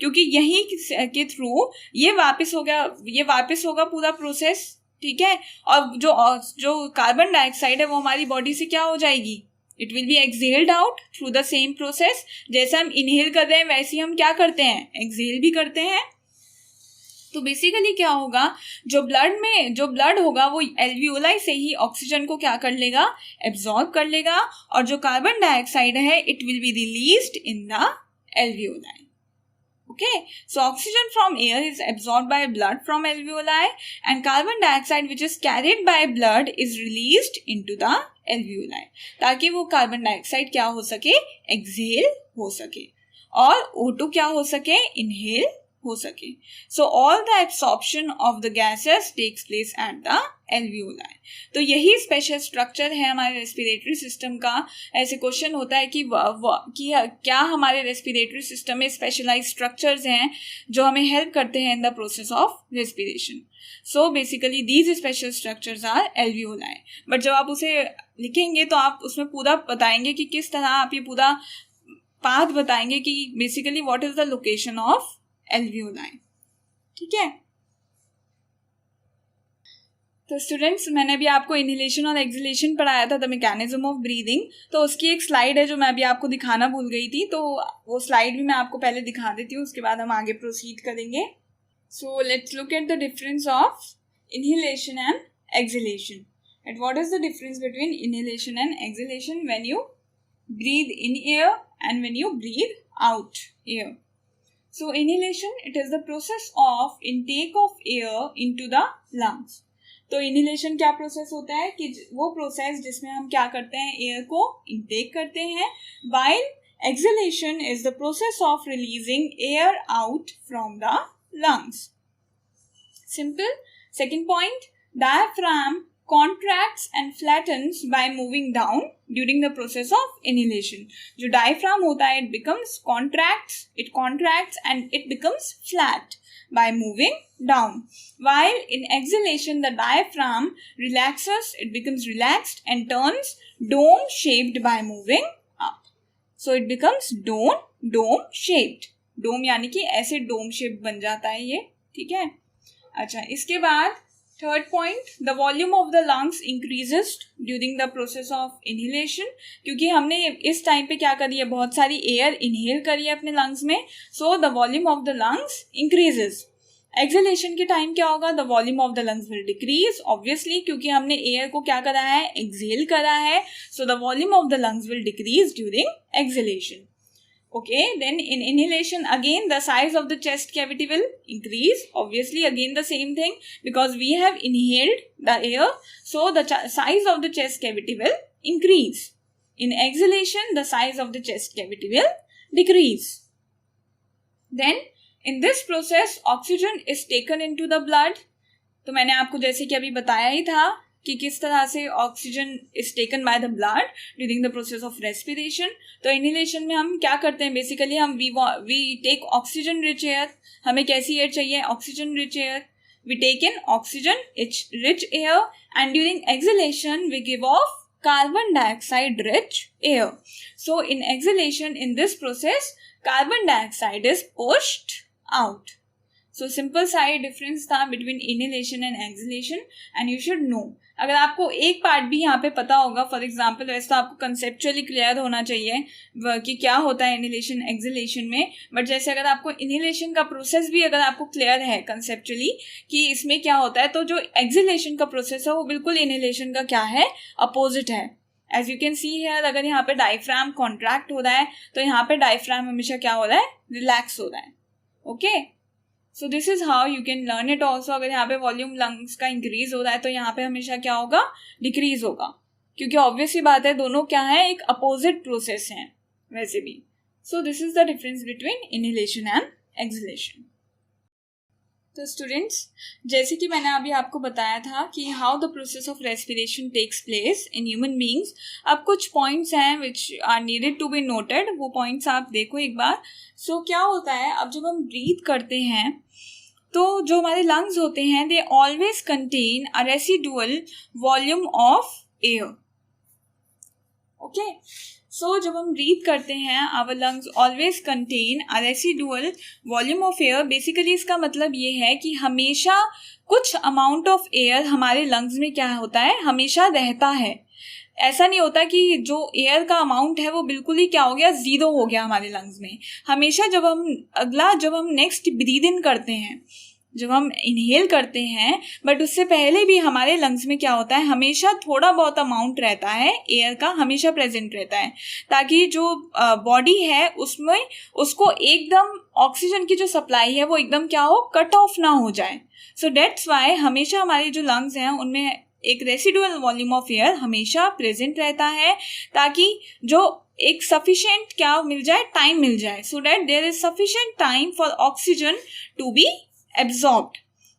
क्योंकि यही के थ्रू ये वापस होगा पूरा प्रोसेस. ठीक है, और जो कार्बन डाइऑक्साइड है वो हमारी बॉडी से क्या हो जाएगी, it will be exhaled out through the same process. जैसे हम इनहेल कर रहे हैं वैसे ही हम क्या करते हैं, एक्सहेल भी करते हैं. तो बेसिकली क्या होगा, जो ब्लड होगा वो एल्वियोलाई से ही ऑक्सीजन को क्या कर लेगा, एब्जॉर्ब कर लेगा, और जो कार्बन डाइऑक्साइड है it will be released in the alveoli. Okay, so oxygen from air is absorbed by blood from alveoli and carbon dioxide which is carried by blood is released into the alveoli, ताकि वो carbon dioxide क्या हो सके, exhale हो सके, और O2 क्या हो सके, इनहेल हो सके. So all the absorption of the gases takes place at the alveoli. तो यही स्पेशल स्ट्रक्चर है हमारे रेस्पिरेटरी सिस्टम का. ऐसे क्वेश्चन होता है कि क्या हमारे रेस्पिरेटरी सिस्टम में स्पेशलाइज्ड स्ट्रक्चर्स हैं जो हमें हेल्प करते हैं in the process of respiration. So basically these special structures are alveoli. But जब आप उसे लिखेंगे तो आप उसमें पूरा बताएंगे कि किस तरह आप ये पूरा पाथ बताएंगे कि basically what is the location of alveoli. ठीक है, तो स्टूडेंट्स मैंने अभी आपको इनहेलेशन और एक्सहेलेशन पढ़ाया था, द मैकेनिज्म ऑफ ब्रीदिंग. तो उसकी एक स्लाइड है जो मैं अभी आपको दिखाना भूल गई थी, तो वो स्लाइड भी मैं आपको पहले दिखा देती हूँ, उसके बाद हम आगे प्रोसीड करेंगे. So let's look at the difference of inhalation and exhalation. And what is the difference between inhalation and exhalation when you breathe in air and when you breathe out air. So inhalation, it is the process of intake of air into the lungs. तो inhalation क्या process होता है कि वो process जिसमें हम क्या करते हैं, एयर को इंटेक करते हैं, while exhalation is the process of releasing air out from the lungs. Simple. Second point, diaphragm contracts and flattens by moving down during the process of inhalation. जो diaphragm होता है it contracts and it becomes flat by moving down. While in exhalation the diaphragm relaxes, it becomes relaxed and turns dome shaped by moving up. So it becomes dome shaped. Dome यानी कि ऐसे dome shaped बन जाता है ये. ठीक है, अच्छा इसके बाद third point, the volume of the lungs increases during the process of inhalation. क्योंकि हमने इस टाइम पे क्या करी है, बहुत सारी एयर इनहेल करी है अपने लंग्स में, so the volume of the lungs increases. Exhalation के टाइम क्या होगा, the volume of the lungs will decrease, obviously क्योंकि हमने एयर को क्या करा है, एक्सहेल करा है, so the volume of the lungs will decrease during exhalation. Okay, then in inhalation again the size of the chest cavity will increase, obviously again the same thing because we have inhaled the air, so the size of the chest cavity will increase. In exhalation the size of the chest cavity will decrease. Then in this process oxygen is taken into the blood. तो मैंने आपको जैसे कि अभी बताया ही था कि किस तरह से oxygen is taken by the blood during the process of respiration. तो इनहेलेशन में हम क्या करते हैं, बेसिकली हम we take oxygen rich air. हमें कैसी एयर चाहिए, oxygen rich air. We take in oxygen rich air and during exhalation we give off carbon dioxide rich air. So in exhalation in this process carbon dioxide is pushed out. So simple सा ये difference था between inhalation and exhalation and you should know. अगर आपको एक part भी यहाँ पे पता होगा, फॉर एग्जांपल वैसे तो आपको कंसेप्चुअली क्लियर होना चाहिए कि क्या होता है इनहेलेशन एक्सहेलेशन में, बट जैसे अगर आपको इनहेलेशन का प्रोसेस भी अगर आपको क्लियर है कंसेप्चुअली कि इसमें क्या होता है, तो जो एक्सहेलेशन का प्रोसेस है वो बिल्कुल इनहेलेशन का क्या है, अपोजिट है. As you can see here, अगर यहाँ पे डायफ्राम कॉन्ट्रैक्ट हो रहा है तो यहाँ पे डायफ्राम हमेशा क्या हो रहा है, रिलैक्स हो रहा है. Okay, so this is how you can learn it also. अगर यहाँ पे वॉल्यूम लंग्स का इंक्रीज हो रहा है तो यहाँ पे हमेशा क्या होगा, डिक्रीज होगा, क्योंकि ऑब्वियसली बात है दोनों क्या है, एक अपोजिट प्रोसेस है वैसे भी. So this is the difference between inhalation and exhalation. तो स्टूडेंट्स, जैसे कि मैंने अभी आपको बताया था कि how the process of respiration takes place in human beings, अब कुछ पॉइंट्स हैं which are needed to be noted. वो पॉइंट्स आप देखो एक बार. सो क्या होता है, अब जब हम ब्रीथ करते हैं तो जो हमारे लंग्स होते हैं they always contain a residual volume of air. Okay, so जब हम ब्रीथ करते हैं our lungs always contain a residual volume of air. Basically इसका मतलब ये है कि हमेशा कुछ अमाउंट ऑफ एयर हमारे लंग्स में क्या होता है, हमेशा रहता है. ऐसा नहीं होता कि जो एयर का अमाउंट है वो बिल्कुल ही क्या हो गया, जीरो हो गया हमारे लंग्स में. हमेशा जब हम नेक्स्ट ब्रीद इन करते हैं, जब हम इनहेल करते हैं, बट उससे पहले भी हमारे लंग्स में क्या होता है, हमेशा थोड़ा बहुत अमाउंट रहता है एयर का, हमेशा प्रेजेंट रहता है, ताकि जो बॉडी है उसमें उसको एकदम ऑक्सीजन की जो सप्लाई है वो एकदम क्या हो, कट ऑफ ना हो जाए. सो डेट्स वाई हमेशा हमारे जो लंग्स हैं उनमें एक रेसिडुअल वॉल्यूम ऑफ एयर हमेशा प्रेजेंट रहता है, ताकि जो एक सफिशिएंट क्या मिल जाए, टाइम मिल जाए, so that there is sufficient time for oxygen to be absorbed.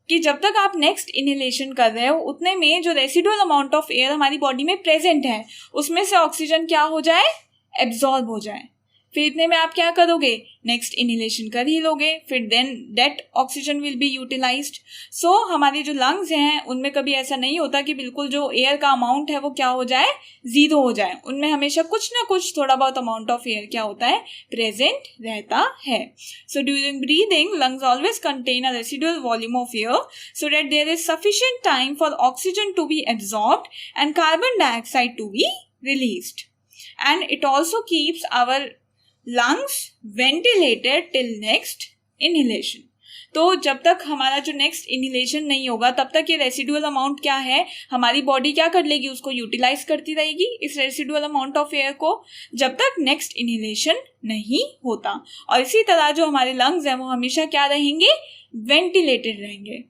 कि जब तक आप नेक्स्ट इनहेलेशन कर रहे हो उतने में जो रेसिडुअल अमाउंट ऑफ एयर हमारी बॉडी में प्रेजेंट है उसमें से ऑक्सीजन क्या हो जाए, एब्जॉर्ब हो जाए. फिर इतने में आप क्या करोगे, नेक्स्ट इनहेलेशन कर ही लोगे, फिर then that oxygen will be utilised. So हमारे जो लंग्स हैं उनमें कभी ऐसा नहीं होता कि बिल्कुल जो एयर का अमाउंट है वो क्या हो जाए, जीरो हो जाए. उनमें हमेशा कुछ ना कुछ थोड़ा बहुत अमाउंट ऑफ एयर क्या होता है, प्रेजेंट रहता है. So during breathing lungs always contain a residual volume of air so that there is sufficient time for oxygen to be absorbed and carbon dioxide to be released. And it also keeps our lungs ventilated till next inhalation. तो जब तक हमारा जो next inhalation नहीं होगा तब तक ये रेसिडुअल अमाउंट क्या है, हमारी बॉडी क्या कर लेगी, उसको यूटिलाइज करती रहेगी इस रेसिडुअल अमाउंट ऑफ एयर को, जब तक नेक्स्ट इनहेलेशन नहीं होता. और इसी तरह जो हमारे लंग्स हैं वो हमेशा क्या रहेंगे, वेंटिलेटेड रहेंगे.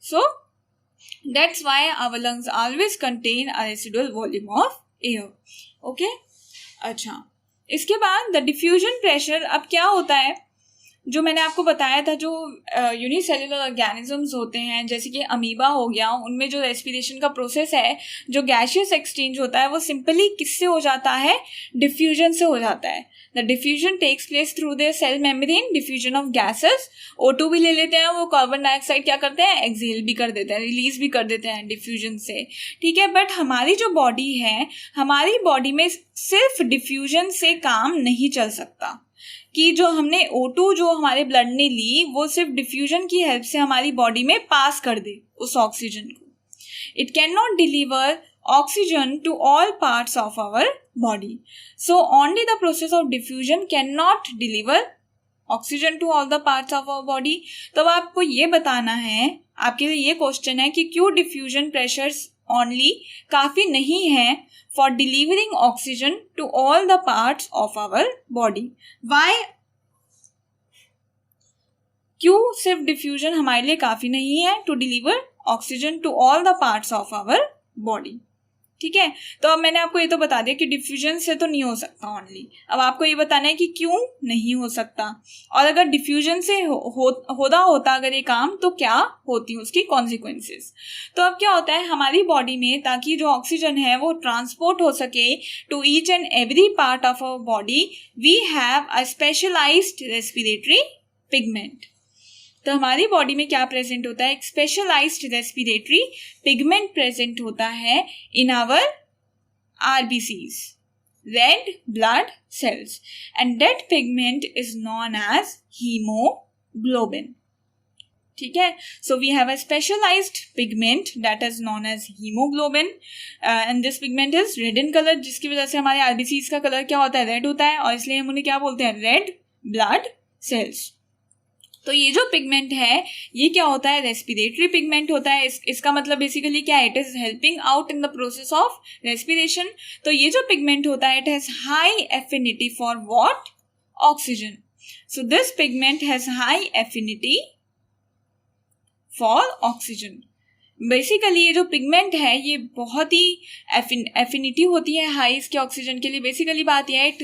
So that's why our lungs always contain a residual volume of air. Okay, अच्छा, इसके बाद द डिफ्यूजन प्रेशर. अब क्या होता है, जो मैंने आपको बताया था, जो यूनिसेल्युलर ऑर्गेनिजम्स होते हैं जैसे कि अमीबा हो गया, उनमें जो रेस्पिरेशन का प्रोसेस है, जो गैशियस एक्सचेंज होता है वो सिंपली किससे हो जाता है, डिफ्यूजन से हो जाता है. The diffusion takes place through their cell membrane. Diffusion of gases, O2 भी ले लेते हैं, वो कार्बन डाइऑक्साइड क्या करते हैं, एक्सहेल भी कर देते हैं, रिलीज भी कर देते हैं डिफ्यूजन से. ठीक है, बट हमारी जो बॉडी है, हमारी बॉडी में सिर्फ डिफ्यूजन से काम नहीं चल सकता कि जो हमने O2 जो हमारे ब्लड ने ली वो सिर्फ डिफ्यूजन की हेल्प से हमारी बॉडी में पास कर दे उस ऑक्सीजन को. It can not deliver oxygen to all parts of our body. So only the process of diffusion can not deliver oxygen to all the parts of our body. तो अब आपको ये बताना है, आपके लिए ये क्वेश्चन है कि क्यों डिफ्यूजन प्रेशर्स ओनली काफी नहीं है for delivering oxygen to all the parts of our body. Why? क्यों सिर्फ डिफ्यूजन हमारे लिए काफी नहीं है to deliver oxygen to all the parts of our body. ठीक है, तो अब मैंने आपको ये तो बता दिया कि डिफ्यूजन से तो नहीं हो सकता ओनली. अब आपको ये बताना है कि क्यों नहीं हो सकता, और अगर डिफ्यूजन से होता अगर ये काम तो क्या होती उसकी कॉन्सिक्वेंसेस. तो अब क्या होता है हमारी बॉडी में, ताकि जो ऑक्सीजन है वो ट्रांसपोर्ट हो सके to each and every part of our body, we have a specialised respiratory pigment. तो हमारी बॉडी में क्या प्रेजेंट होता है, एक स्पेशलाइज्ड रेस्पिरेटरी पिगमेंट प्रेजेंट होता है in our RBCs, red blood cells, and that pigment is known as haemoglobin. ठीक है, so we have a specialised pigment that is known as haemoglobin, and this pigment is red in colour, जिसकी वजह से हमारे RBCs का colour क्या होता है, रेड होता है, और इसलिए हम उन्हें क्या बोलते हैं, रेड ब्लड सेल्स. तो ये जो पिगमेंट है ये क्या होता है, रेस्पिरेटरी पिगमेंट होता है. इसका मतलब बेसिकली क्या है, it is helping out in the process of respiration. तो ये जो पिगमेंट होता है it has high affinity for what, oxygen. So this pigment has high affinity for oxygen. Basically ये जो पिगमेंट है ये बहुत ही एफिनिटी होती है हाई इसके ऑक्सीजन के लिए। बेसिकली बात यह है it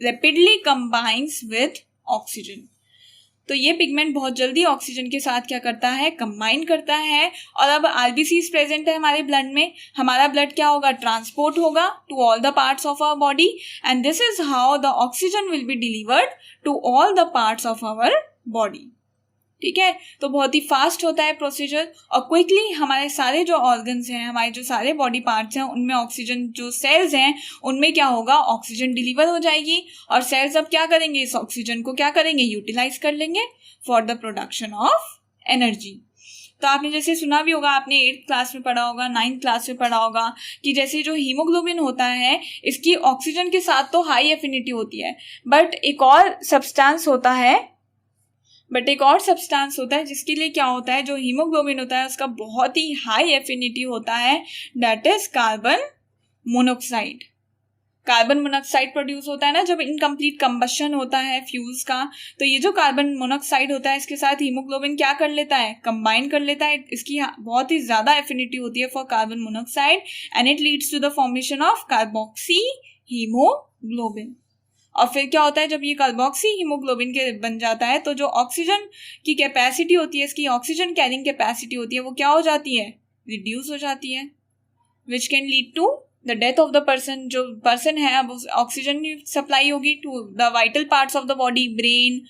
rapidly combines with oxygen. तो ये पिगमेंट बहुत जल्दी ऑक्सीजन के साथ क्या करता है, कंबाइन करता है। और अब आरबीसीज प्रेजेंट है हमारे ब्लड में, हमारा ब्लड क्या होगा, ट्रांसपोर्ट होगा to all the parts of our body and this is how the oxygen will be delivered to all the parts of our body. ठीक है, तो बहुत ही फास्ट होता है प्रोसीजर और क्विकली हमारे सारे जो ऑर्गन्स हैं, हमारे जो सारे बॉडी पार्ट्स हैं उनमें ऑक्सीजन, जो सेल्स हैं उनमें क्या होगा, ऑक्सीजन डिलीवर हो जाएगी और सेल्स अब क्या करेंगे, इस ऑक्सीजन को क्या करेंगे, यूटिलाइज कर लेंगे for the production of energy. तो आपने जैसे सुना भी होगा, आपने 8th क्लास में पढ़ा होगा, 9th क्लास में पढ़ा होगा कि जैसे जो हीमोग्लोबिन होता है इसकी ऑक्सीजन के साथ तो हाई एफिनिटी होती है, बट एक और सब्सटेंस होता है जिसके लिए क्या होता है, जो हीमोग्लोबिन होता है उसका बहुत ही हाई एफिनिटी होता है, that is carbon monoxide. Carbon monoxide produce होता है ना जब इनकम्प्लीट कंबशन होता है फ्यूल्स का, तो ये जो कार्बन मोनोऑक्साइड होता है इसके साथ हीमोग्लोबिन क्या कर लेता है, कंबाइन कर लेता है। इसकी बहुत ही ज्यादा एफिनिटी होती है for carbon monoxide and it leads to the formation of carboxy haemoglobin. और फिर क्या होता है, जब ये कार्बोक्सी हीमोग्लोबिन के बन जाता है तो जो ऑक्सीजन की कैपेसिटी होती है, इसकी ऑक्सीजन कैरिंग कैपेसिटी होती है, वो क्या हो जाती है, रिड्यूस हो जाती है, which can lead to the death of the person. जो पर्सन है अब ऑक्सीजन सप्लाई होगी to the vital parts of the body, brain,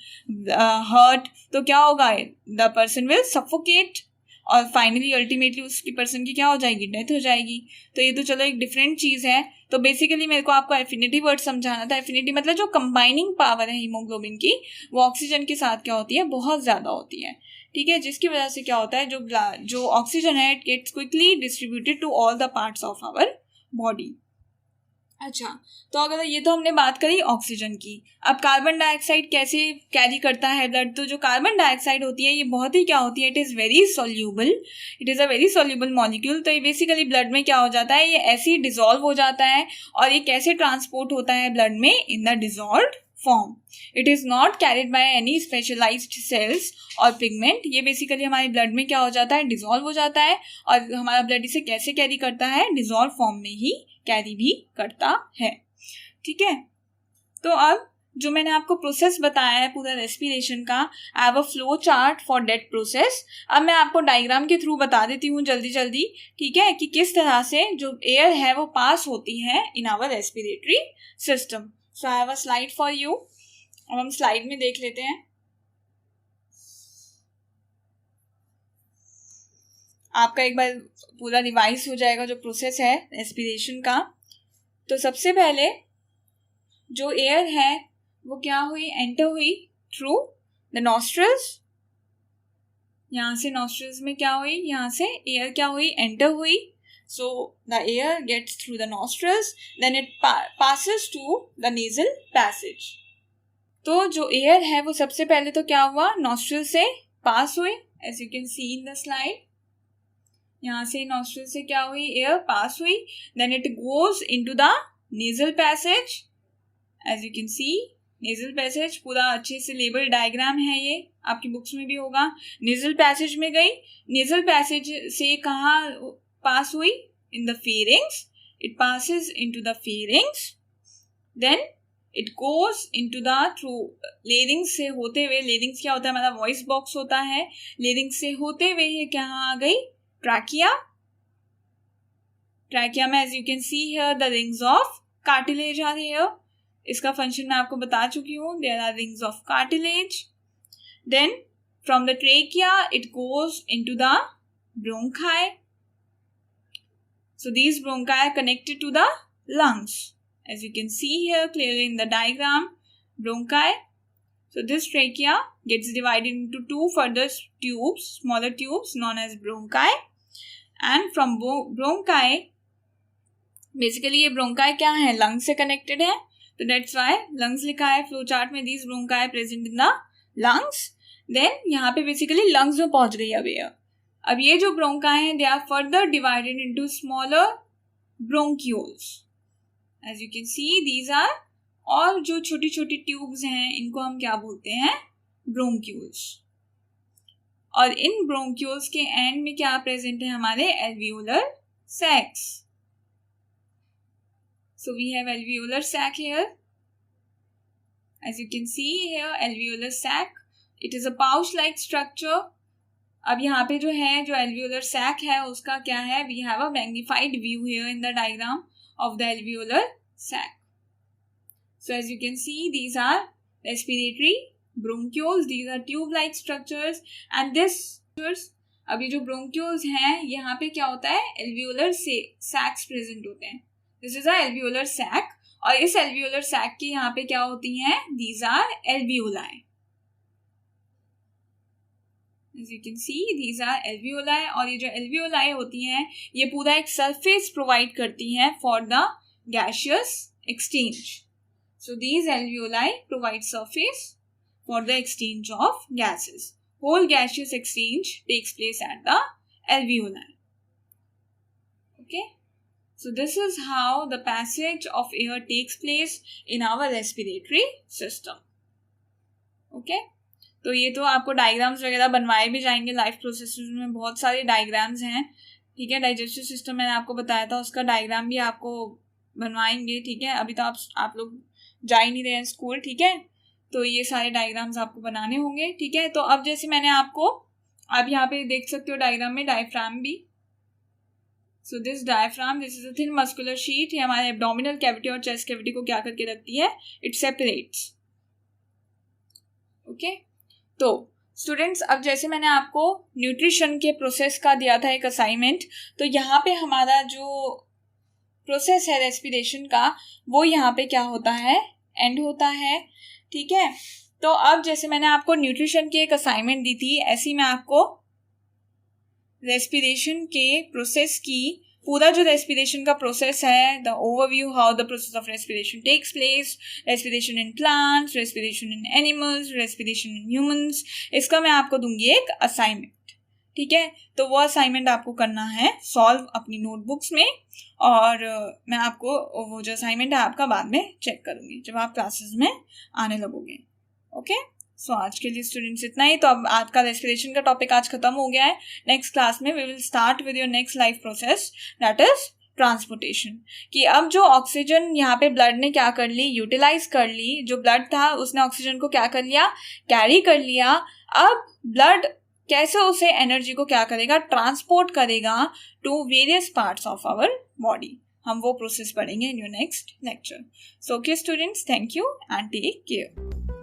heart, तो क्या होगा, द पर्सन विल सफोकेट और फाइनली अल्टीमेटली उसकी पर्सन की क्या हो जाएगी, डेथ हो जाएगी। तो ये तो चलो एक डिफरेंट चीज़ है। तो बेसिकली मेरे को आपको एफिनिटी वर्ड समझाना था। एफिनिटी मतलब जो कंबाइनिंग पावर है हीमोग्लोबिन की, वो ऑक्सीजन के साथ क्या होती है, बहुत ज़्यादा होती है। ठीक है, जिसकी वजह से क्या होता है, जो ऑक्सीजन है it gets quickly distributed to all the parts of our body. अच्छा, तो अगर ये तो हमने बात करी ऑक्सीजन की। अब कार्बन डाइऑक्साइड कैसे कैरी करता है ब्लड, तो जो कार्बन डाइऑक्साइड होती है ये बहुत ही क्या होती है, it is very soluble, it is a very soluble molecule. तो ये बेसिकली ब्लड में क्या हो जाता है, ये ऐसे ही डिजॉल्व हो जाता है। और ये कैसे ट्रांसपोर्ट होता है ब्लड में, in the dissolved form. It is not carried by any specialised cells और पिगमेंट। ये बेसिकली हमारे ब्लड में क्या हो जाता है, डिजॉल्व हो जाता है। और हमारा ब्लड इसे कैसे कैरी करता है, डिजॉल्व फॉर्म में ही कैरी भी करता है। ठीक है, तो अब जो मैंने आपको प्रोसेस बताया है पूरा रेस्पिरेशन का, आई have a flow chart for that process. अब मैं आपको डायग्राम के थ्रू बता देती हूँ जल्दी जल्दी, ठीक है, कि किस तरह से जो एयर है वो पास होती है in our respiratory system. So I have a slide for you. अब हम स्लाइड में देख लेते हैं। आपका एक बार पूरा रिवाइज हो जाएगा जो प्रोसेस है रेस्पिरेशन का। तो सबसे पहले जो एयर है वो क्या हुई, एंटर हुई थ्रू द नॉस्ट्रल्स। यहाँ से नॉस्ट्रल्स में क्या हुई, यहाँ से एयर क्या हुई, एंटर हुई। So the air gets through the nostrils, then it passes to the nasal passage. तो जो एयर है वो सबसे पहले तो क्या हुआ, नॉस्ट्रल से पास हुई, as you can see in the slide. यहाँ से नॉस्ट्रल से क्या हुई, एयर पास हुई, then it goes into the nasal passage, as you can see nasal passage. पूरा अच्छे से लेबल डायग्राम है, ये आपकी बुक्स में भी होगा। नेजल पैसेज में गई, नेजल पैसेज से कहाँ पास हुई, in the pharynx, it passes into the pharynx, then it goes into the through larynx से होते हुए, लेरिंग्स क्या होता है, हमारा वॉइस बॉक्स होता है, लेरिंग्स से होते हुए ये कहाँ आ गई, ट्रैकिया। ट्रैकिया में as you can see here the rings of cartilage are here. इसका फंक्शन मैं आपको बता चुकी हूँ, there are rings of cartilage. Then from the trachea it goes into the bronchi. So these bronchi are connected to the lungs, as you can see here clearly in the diagram, bronchi. So this trachea gets divided into two further tubes, smaller tubes known as bronchi, and from bronchi, basically ये bronchi क्या है, lungs से connected है, तो that's why lungs लिखा है flow chart में, these bronchi present in the lungs. Then यहाँ पे basically lungs में पहुंच गई अब ये। अब ये जो bronchi हैं they are further divided into smaller bronchioles. As you can see these are, और जो छोटी छोटी ट्यूब्स हैं इनको हम क्या बोलते हैं, ब्रोंक्यूल्स। और इन ब्रोंक्यूल्स के एंड में क्या प्रेजेंट है हमारे alveolar sacs. So we have alveolar sac here. As you can see here, alveolar sac, it is a pouch like structure. अब यहाँ पे जो है जो alveolar sac है उसका क्या है, we have a magnified view here in the diagram of the alveolar sac. So as you can see, these are respiratory bronchioles, these are tube like structures and this अब ये जो bronchioles हैं यहाँ पे क्या होता है, alveolar sacs present होते हैं. This is a alveolar sac और इस alveolar sac की यहाँ पे क्या होती हैं, these are alveoli. As you can see, these are alveoli और ये जो alveoli होती हैं ये पूरा एक surface provide करती हैं for the gaseous exchange. So these alveoli provide surface for the exchange of gases. Whole gaseous exchange takes place at the alveoli. Okay. So this is how the passage of air takes place in our respiratory system. Okay. तो ये तो आपको diagrams वगैरह बनवाए भी जाएंगे life processes में, बहुत सारे डायग्राम्स हैं. ठीक है, डाइजेस्टिव सिस्टम मैंने आपको बताया था, उसका डायग्राम भी आपको बनवाएंगे. ठीक है, अभी तो आप लोग जा ही नहीं रहे हैं स्कूल. ठीक है, तो ये सारे डायग्राम्स आपको बनाने होंगे. ठीक है, तो अब जैसे मैंने आपको, आप यहाँ पे देख सकते हो डायग्राम में डायफ्राम भी. So this diaphragm, this is a thin muscular sheet. ये हमारे एब्डोमिनल कैविटी और चेस्ट कैविटी को क्या करके रखती है, इट सेपरेट्स. ओके, तो स्टूडेंट्स अब जैसे मैंने आपको न्यूट्रिशन के प्रोसेस का दिया था एक असाइनमेंट, तो यहाँ पे हमारा जो प्रोसेस है रेस्पिरेशन का वो यहाँ पे क्या होता है, एंड होता है. ठीक है, तो अब जैसे मैंने आपको न्यूट्रिशन की एक असाइनमेंट दी थी, ऐसी मैं आपको रेस्पिरेशन के प्रोसेस की पूरा जो रेस्पिरेशन का प्रोसेस है, the overview how the process of respiration takes place, respiration in plants, respiration in animals, respiration in humans, इसका मैं आपको दूंगी एक असाइनमेंट. ठीक है, तो वो असाइनमेंट आपको करना है सॉल्व अपनी नोटबुक्स में, और मैं आपको वो जो असाइनमेंट है आपका बाद में चेक करूंगी जब आप क्लासेस में आने लगोगे. ओके, सो आज के लिए स्टूडेंट्स इतना ही. तो अब आज का रेस्पिरेशन का टॉपिक आज खत्म हो गया है. नेक्स्ट क्लास में we will start with your next life process, that is transportation. कि अब जो ऑक्सीजन यहाँ पे ब्लड ने क्या कर ली, यूटिलाइज कर ली. जो ब्लड था उसने ऑक्सीजन को क्या कर लिया, कैरी कर लिया. अब ब्लड कैसे उसे एनर्जी को क्या करेगा, ट्रांसपोर्ट करेगा to various parts of our body. हम वो प्रोसेस पढ़ेंगे in your next lecture. So okay students, thank you and take care.